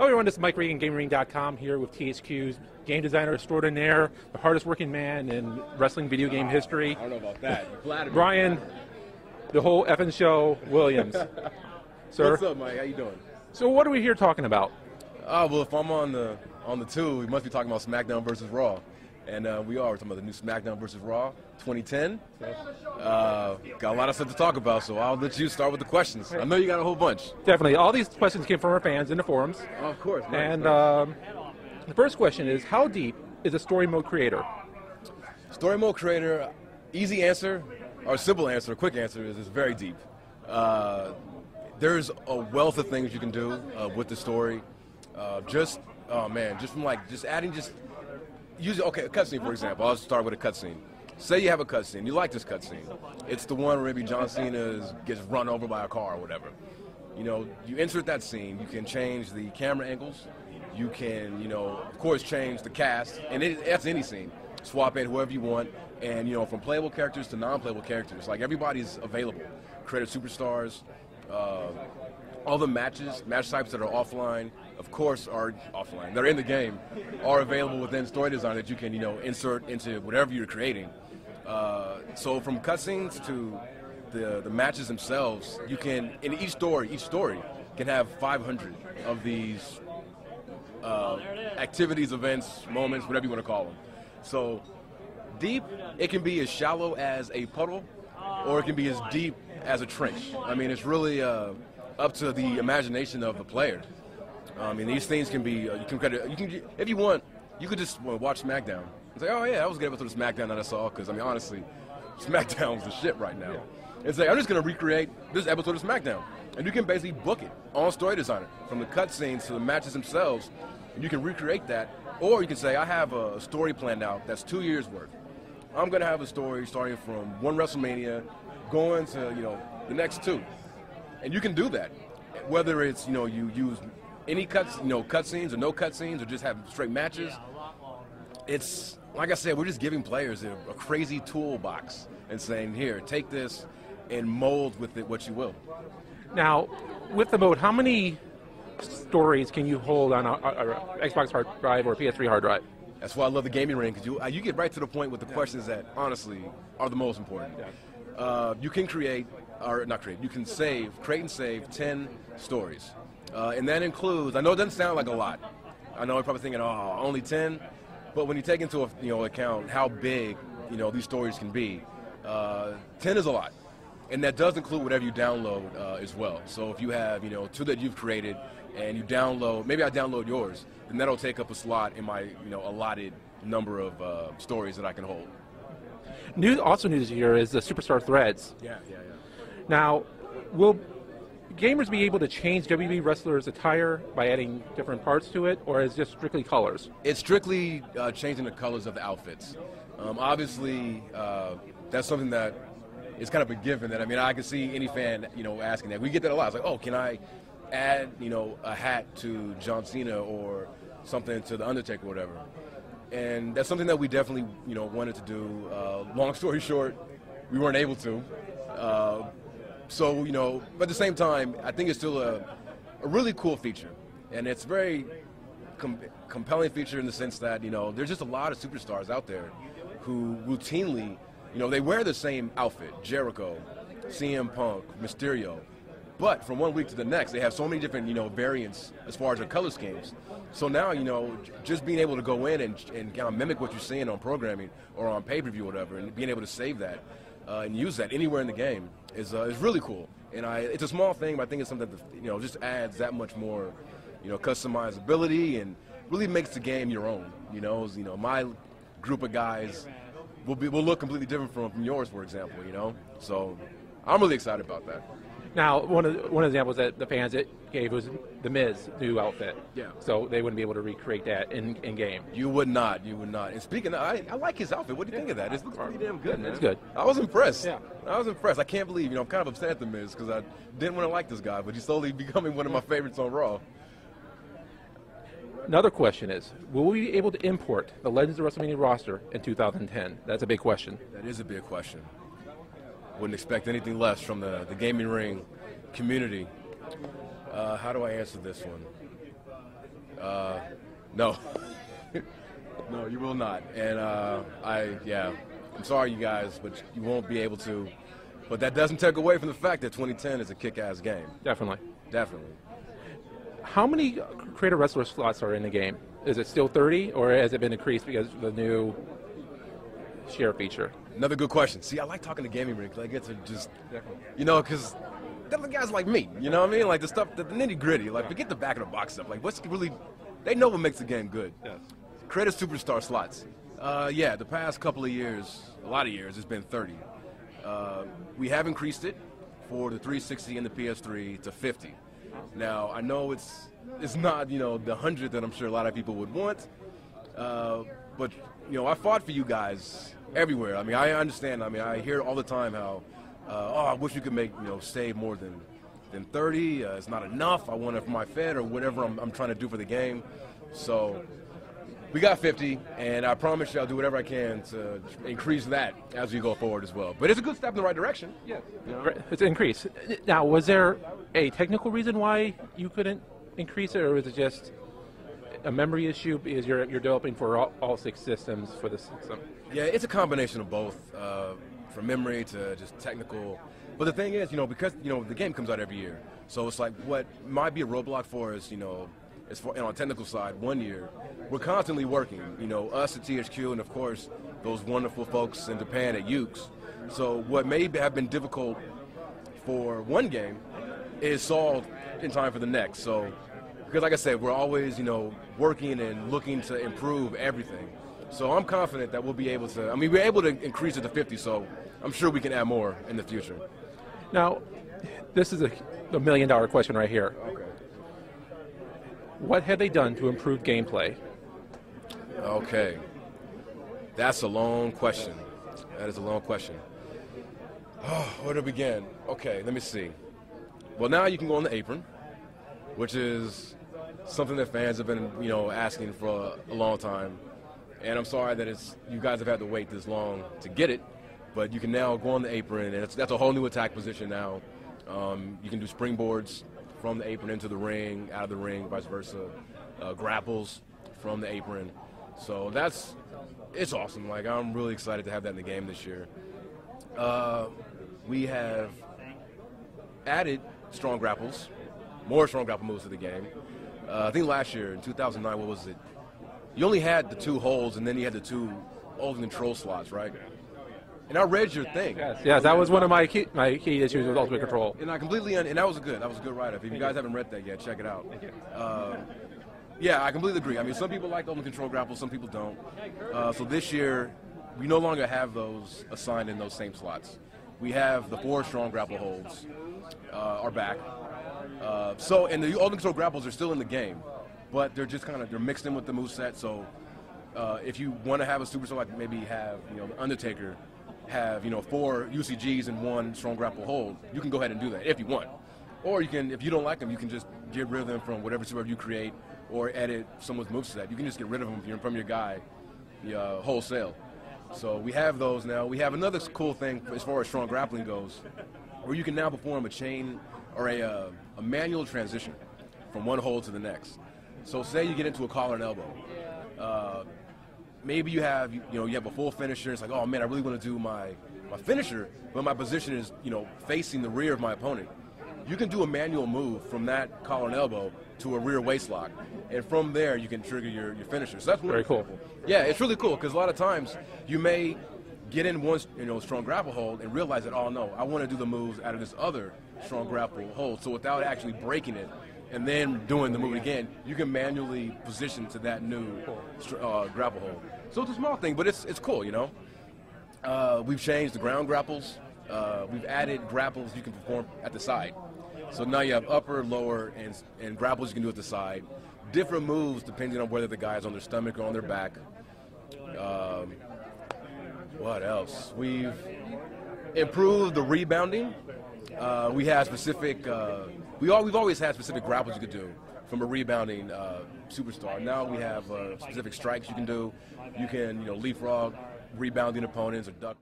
everyone, this is Mike Regan, GameRing.com, here with THQ's game designer extraordinaire, the hardest working man in wrestling video game history. I don't know about that. Brian, the whole effing show, Williams. Sir? What's up, Mike? How you doing? So what are we here talking about? Well, if I'm on the two, we must be talking about Smackdown versus Raw. And we are. We're talking about the new Smackdown versus Raw 2010. Got a lot of stuff to talk about, so I'll let you start with the questions. I know you got a whole bunch. Definitely. All these questions came from our fans in the forums. Oh, of course. Nice, and nice. The first question is, how deep is a story mode creator? Story mode creator, easy answer, or simple answer, quick answer is very deep. There's a wealth of things you can do with the story. Just adding use a cutscene, for example. I'll start with a cutscene. Say you have a cutscene. You like this cutscene. It's the one where maybe John Cena gets run over by a car or whatever. You know, you insert that scene. You can change the camera angles. You can, of course, change the cast. And that's any scene. Swap in whoever you want. And, from playable characters to non-playable characters. Like, everybody's available. Creative superstars. All the match types that are offline, of course, are offline. They're in the game, are available within Story Design that you can, insert into whatever you're creating. So from cutscenes to the matches themselves, you can, in each story can have 500 of these activities, events, moments, whatever you want to call them. So deep, it can be as shallow as a puddle, or it can be as deep as a trench. I mean, it's really up to the imagination of the player. These things can be, if you want, you could just watch Smackdown and say, oh yeah, that was a good episode of Smackdown that I saw, because honestly, Smackdown was the shit right now. And say, I'm just going to recreate this episode of Smackdown. And you can basically book it on Story Designer, from the cutscenes to the matches themselves, and you can recreate that. Or you can say, I have a story planned out that's 2 years worth. I'm going to have a story starting from one WrestleMania, going to, the next two. And you can do that, whether it's, you use any cutscenes or no cutscenes, or just have straight matches. It's, like I said, we're just giving players a crazy toolbox and saying, here, take this and mold with it what you will. Now, with the mode, how many stories can you hold on a Xbox hard drive or PS3 hard drive? That's why I love the gaming ring, because you get right to the point with the questions that, honestly, are the most important. You can create and save 10 stories. And that includes, I know it doesn't sound like a lot. I know you're probably thinking, oh, only 10? But when you take into account how big, these stories can be, 10 is a lot. And that does include whatever you download as well. So if you have, two that you've created and you download, maybe I download yours, then that'll take up a slot in my, allotted number of stories that I can hold. Also news here is the Superstar Threads. Yeah. Now, will gamers be able to change WWE wrestlers' attire by adding different parts to it, or is it just strictly colors? It's strictly changing the colors of the outfits. Obviously, that's something that is kind of a given. That I can see any fan, asking that. We get that a lot. It's like, oh, can I add, a hat to John Cena or something to the Undertaker or whatever? And that's something that we definitely, wanted to do. Long story short, we weren't able to. But at the same time, I think it's still a really cool feature. And it's a very compelling feature in the sense that, there's just a lot of superstars out there who routinely, they wear the same outfit. Jericho, CM Punk, Mysterio. But from one week to the next, they have so many different, variants as far as their color schemes. So now, just being able to go in and kind of mimic what you're seeing on programming or on pay-per-view or whatever, and being able to save that and use that anywhere in the game is really cool. And it's a small thing, but I think it's something that, just adds that much more, customizability and really makes the game your own. My group of guys will look completely different from yours, for example, So I'm really excited about that. Now, one of the examples that the fans gave was the Miz new outfit. Yeah. So they wouldn't be able to recreate that in game. You would not. And speaking of, I like his outfit. What do you think of that? It looks pretty damn good, man. It's good. I was impressed. Yeah. I was impressed. I can't believe, I'm kind of upset at the Miz because I didn't want to like this guy, but he's slowly becoming one of my favorites on Raw. Another question is, will we be able to import the Legends of WrestleMania roster in 2010? That's a big question. That is a big question. Wouldn't expect anything less from the gaming ring community. How do I answer this one? No. No, you will not. And I'm sorry, you guys, but you won't be able to. But that doesn't take away from the fact that 2010 is a kick-ass game. Definitely. Definitely. How many creative wrestler slots are in the game? Is it still 30, or has it been increased because of the new share feature? Another good question. See, I like talking to gaming rigs. I get to just, because they're the guys like me. You know what I mean? Like the stuff, the nitty-gritty. Like, forget the back of the box stuff. Like, what's really, they know what makes the game good. Yes. Creative superstar slots. The past couple of years, a lot of years, it's been 30. We have increased it for the 360 and the PS3 to 50. Now, I know it's not, the 100 that I'm sure a lot of people would want, but, I fought for you guys everywhere. I mean, I understand. I mean, I hear all the time how, I wish you could save more than 30. It's not enough. I want it for my Fed or whatever I'm trying to do for the game. So we got 50, and I promise you I'll do whatever I can to increase that as we go forward as well. But it's a good step in the right direction. Yeah, it's an increase. Now, was there a technical reason why you couldn't increase it, or was it just a memory issue because you're developing for all 6 systems for the system? Yeah, it's a combination of both, from memory to just technical. But the thing is, because the game comes out every year, so it's like what might be a roadblock for us, as far on a technical side, 1 year, we're constantly working. Us at THQ, and of course those wonderful folks in Japan at Ukes. So what may have been difficult for one game is solved in time for the next. So, because like I said, we're always, working and looking to improve everything. So I'm confident that we'll be able to, we're able to increase it to 50, so I'm sure we can add more in the future. Now, this is a $1 million question right here. Okay. What have they done to improve gameplay? Okay. That's a long question. That is a long question. Oh, where to begin? Okay, let me see. Well, now you can go on the apron, which is something that fans have been, asking for a long time. And I'm sorry that you guys have had to wait this long to get it, but you can now go on the apron, and that's a whole new attack position now. You can do springboards from the apron into the ring, out of the ring, vice versa. Grapples from the apron. So it's awesome. Like, I'm really excited to have that in the game this year. We have added strong grapples, more strong grapple moves to the game. I think last year, in 2009, what was it? You only had the 2 holds, and then you had the 2 hold and control slots, right? And I read your thing. Yes, that was one of my key issues with Ultimate Control. And I completely, and that was a good write-up. If you guys haven't read that yet, check it out. Yeah, I completely agree. Some people like the Ultimate Control grapples, some people don't. So this year, we no longer have those assigned in those same slots. We have the 4 strong grapple holds are back. And the Ultimate Control grapples are still in the game, but they're just they're mixed in with the moveset. So if you want to have a superstar, like maybe have, the Undertaker have, 4 UCGs and 1 strong grapple hold, you can go ahead and do that if you want. Or you can, if you don't like them, you can just get rid of them from whatever superstar you create or edit someone's moveset. You can just get rid of them from your guy wholesale. So we have those now. We have another cool thing as far as strong grappling goes, where you can now perform a chain or a manual transition from one hold to the next. So say you get into a collar and elbow. Maybe you have a full finisher. It's like, oh man, I really want to do my finisher, but my position is facing the rear of my opponent. You can do a manual move from that collar and elbow to a rear waist lock, and from there you can trigger your finisher. So that's really very cool. Yeah, it's really cool because a lot of times you may get in one strong grapple hold and realize that, oh no, I want to do the moves out of this other strong grapple hold. So without actually breaking it and then doing the move again, you can manually position to that new grapple hold. So it's a small thing, but it's cool, We've changed the ground grapples. We've added grapples you can perform at the side. So now you have upper, lower, and grapples you can do at the side. Different moves depending on whether the guy's on their stomach or on their back. What else? We've improved the rebounding. We have specific. We've always had specific grapples you could do from a rebounding superstar. Now we have specific strikes you can do. You can leapfrog rebounding opponents or duck.